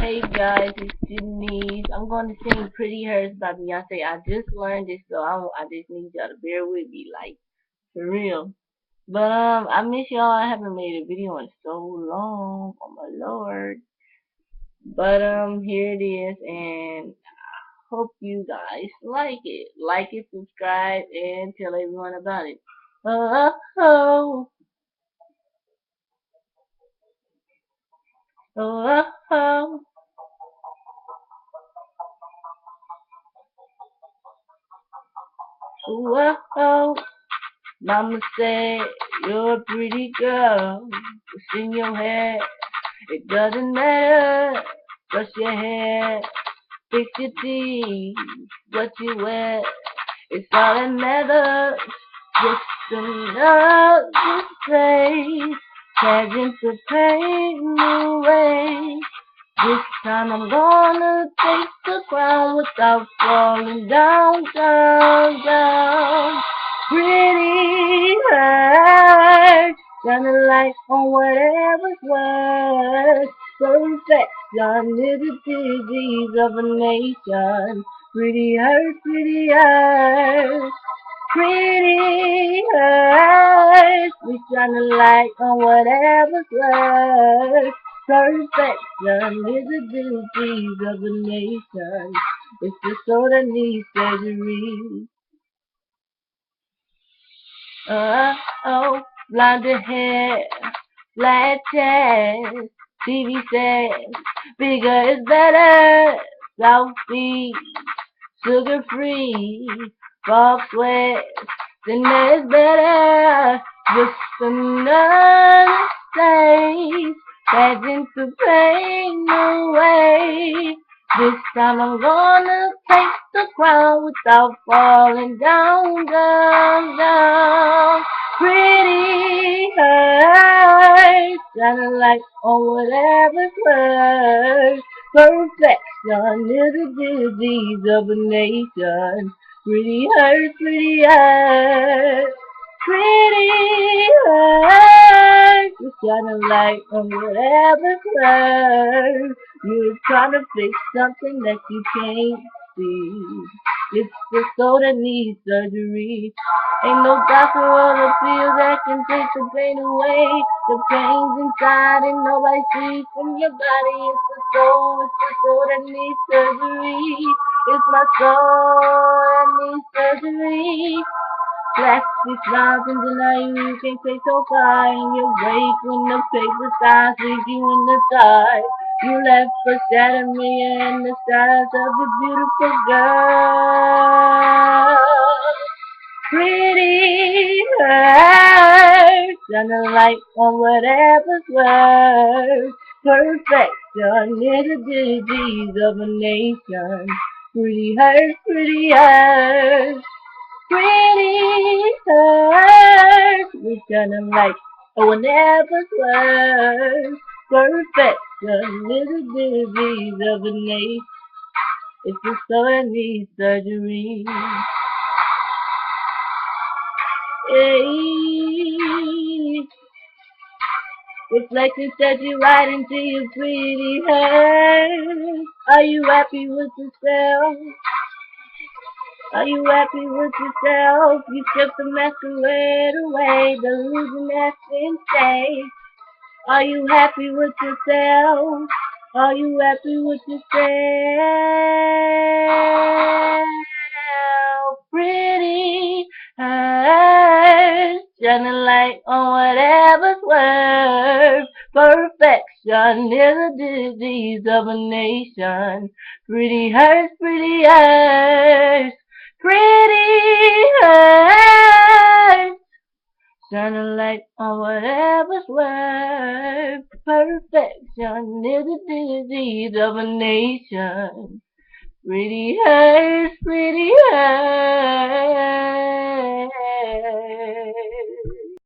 Hey guys, it's Denise. I'm going to sing Pretty Hurts by Beyonce. I just learned it, so I just need y'all to bear with me, like, for real. But, I miss y'all. I haven't made a video in so long. Oh my lord. But, here it is, and I hope you guys like it. Like it, subscribe, and tell everyone about it. Oh, oh, oh, oh, oh, oh. Mama said, you're a pretty girl. What's in your hair? It doesn't matter. Brush your hair. Fix your teeth. What you wear. It's all that matters. Just another place. Pageants to paint away. This time I'm gonna take the crown without falling down, down, down. Pretty hurts, shining light on whatever's worth. Perfection is a disease of a nation. Pretty hurts, pretty hurts. Pretty hurts, we shine a light on whatever's worth. Perfection is a disease of a nation. It's the soul that needs surgery. Oh, blonde hair, flat chest. TV says bigger is better. South Beach, sugar free, fall sweat. Then there's better. Just another stage, pageant to paint away. This time I'm gonna take the crown without falling down, down, down. Pretty hurts, shining light on whatever's worth. Perfection is a disease of a nation. Pretty hurts, pretty hurts. Pretty hurts, you shine a light on whatever's worth. You're trying to fix something that you can't see. It's the soul that needs surgery. Ain't no doctor or the pill that can take the pain away. The pain's inside and nobody sees from your body. It's the soul that needs surgery. It's my soul that needs surgery. Plastic smiles and deny you can't take so far. And you wake when the paper signs leave you in the dark. You left for shadow me and the stars of a beautiful girl. Pretty hurts, shine a light on whatever's worth. Perfection is a disease of a nation. Pretty hurts, pretty hurts. Pretty hurts, we shining light on whatever's worth. Perfection is a disease of a nation. It's the soul that needs surgery. Hey, reflection set you right into your pretty hair. Are you happy with yourself? Are you happy with yourself? You stripped the masquerade away, the losing that's in stage. Are you happy with yourself? Are you happy with yourself? Pretty hurts, shining light on whatever's worth. Perfection is a disease of a nation. Pretty hurts, pretty hurts. Pretty hurts, shining light on whatever's worth. Perfection is a disease of a nation. Pretty hurts, pretty hurts.